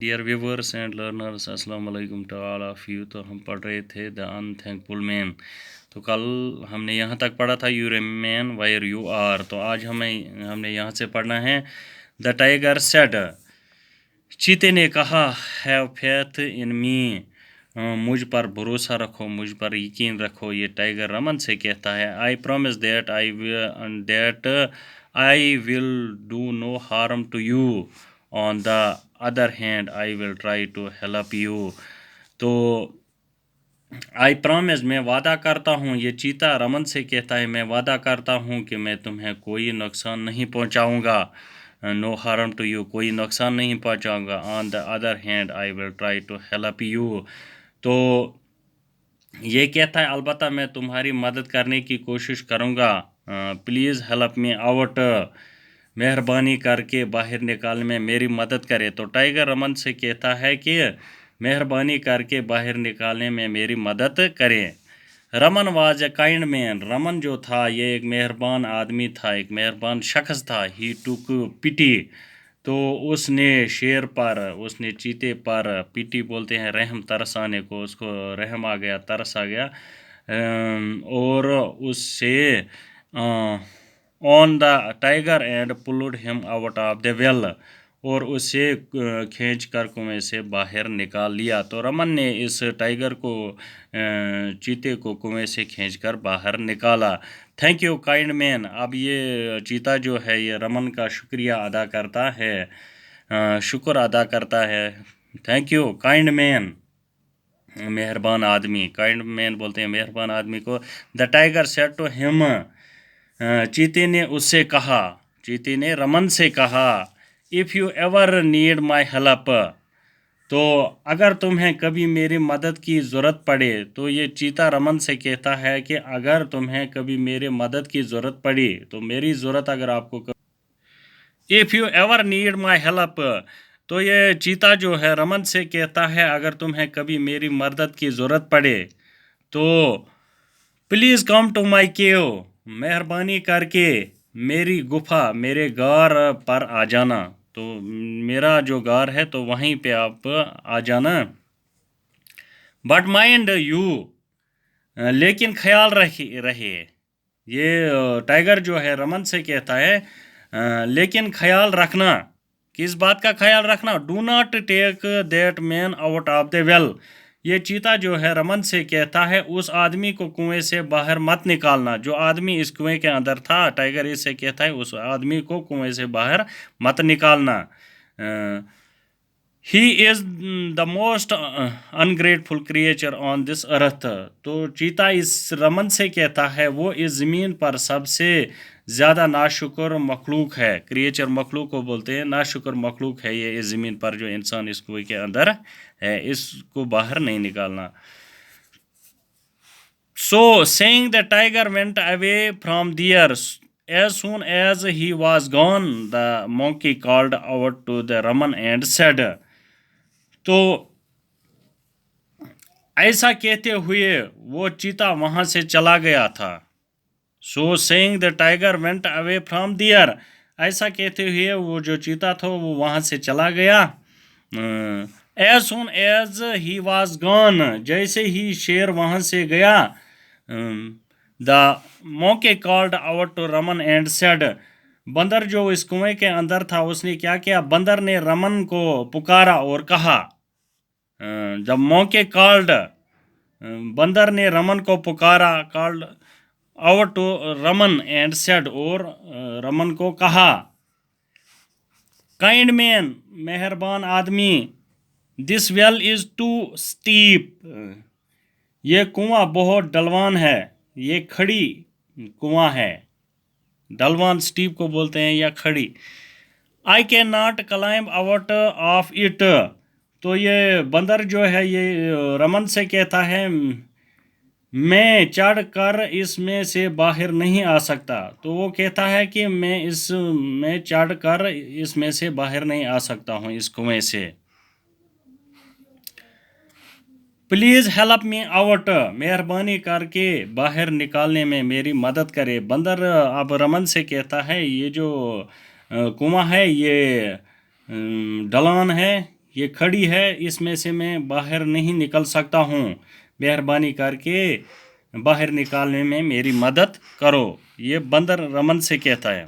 Dear viewers and learners, अस्सलाम वालेकुम to all of you. तो हम पढ़ रहे थे द अनथैंकफुल मैन। तो कल हमने यहाँ तक पढ़ा था you remain where you are. तो आज हमने यहाँ से पढ़ना है द टाइगर सेड। चीते ने कहा हैव फेथ इन मी, मुझ पर भरोसा रखो, मुझ पर यकीन रखो। ये टाइगर रमन से कहता है I promise that I will do no harm to you, on the other hand I will try to help you. तो आई प्रॉमिस, मैं वादा करता हूँ, ये चीता रमन से कहता है मैं वादा करता हूँ कि मैं तुम्हें कोई नुकसान नहीं पहुँचाऊँगा। नो हार्म टू यू, कोई नुकसान नहीं पहुँचाऊँगा। On the other hand I will try to help you. तो ये कहता है अलबत्ता मैं तुम्हारी मदद करने की कोशिश करूँगा। प्लीज़ हेल्प मी आउट, मेहरबानी करके बाहर निकालने में मेरी मदद करे। तो टाइगर रमन से कहता है कि मेहरबानी करके बाहर निकालने में मेरी मदद करें। Raman was a kind man, Raman जो था ये एक मेहरबान आदमी था, एक मेहरबान शख्स था। ही टुक पिटी, तो उसने शेर पर, उसने चीते पर, पीटी बोलते हैं रहम, तरस आने को, उसको रहम आ गया, तरस आ गया। और उससे on the tiger and pulled him out of the well, और उसे खींच कर कुएं से बाहर निकाल लिया। तो रमन ने इस टाइगर को, चीते को कुएं से खींचकर बाहर निकाला। Thank you kind man. अब ये चीता जो है ये रमन का शुक्रिया अदा करता है, शुक्र अदा करता है। थैंक यू काइंड मैन, मेहरबान आदमी। काइंड मैन बोलते हैं मेहरबान आदमी को। The tiger said to him, चीते ने उससे कहा, चीते ने रमन से कहा, if you ever need my help, तो अगर तुम्हें कभी मेरी मदद की ज़रूरत पड़े। तो ये चीता रमन से कहता है कि अगर तुम्हें कभी मेरी मदद की ज़रूरत पड़ी, तो मेरी ज़रूरत अगर आपको if you ever need my help, तो ये चीता जो है रमन से कहता है अगर तुम्हें कभी मेरी मदद की ज़रूरत पड़े तो प्लीज़ कम टू माई केव, मेहरबानी करके मेरी गुफा, मेरे गार पर आ जाना। तो मेरा जो गार है तो वहीं पे आप आ जाना। बट माइंड यू, लेकिन ख्याल रहे। ये टाइगर जो है रमन से कहता है लेकिन ख्याल रखना। किस बात का ख्याल रखना? Do not take that man out of the well. ये चीता जो है रमन से कहता है उस आदमी को कुएं से बाहर मत निकालना। जो आदमी इस कुएं के अंदर था, टाइगर इससे कहता है उस आदमी को कुएं से बाहर मत निकालना। He is the most ungrateful creature on this earth. तो चीता इस रमन से कहता है वो इस ज़मीन पर सबसे ज़्यादा नाशुक्र मखलूक है। क्रिएचर मखलूक को बोलते हैं, नाशुक्र मखलूक है ये इस ज़मीन पर, जो इंसान इस कुएं के अंदर है, इसको बाहर नहीं निकालना। So saying, the tiger went away from there. As soon as he was gone, the monkey called out to the Raman and said, तो ऐसा कहते हुए वो चीता वहाँ से चला गया था। So saying the tiger went away from there, ऐसा कहते हुए वो जो चीता था वो वहाँ से चला गया। As soon as he was gone, जैसे ही शेर वहाँ से गया। The monkey called out to Raman and said, बंदर जो इस कुएं के अंदर था उसने क्या किया? बंदर ने रमन को पुकारा और कहा। जब मोंकी कॉल्ड, बंदर ने रमन को पुकारा, called out to Raman and said, और रमन को कहा, काइंड मैन, मेहरबान आदमी, this well is too steep, ये कुआं बहुत ढलवान है, ये खड़ी कुआं है। ढलवान स्टीप को बोलते हैं या खड़ी। I can not climb out of it, तो ये बंदर जो है ये रमन से कहता है मैं चढ़ कर इसमें से बाहर नहीं आ सकता। तो वो कहता है कि मैं चढ़ कर इसमें से बाहर नहीं आ सकता हूँ, इस कुएं से। प्लीज़ हेल्प मी आउट, मेहरबानी करके बाहर निकालने में मेरी मदद करे। बंदर अब रमन से कहता है ये जो कुआं है ये ढलान है, یہ کھڑی ہے، اس میں سے میں باہر نہیں نکل سکتا ہوں، مہربانی کر کے باہر نکالنے میں میری مدد کرو. یہ بندر رمن سے کہتا ہے.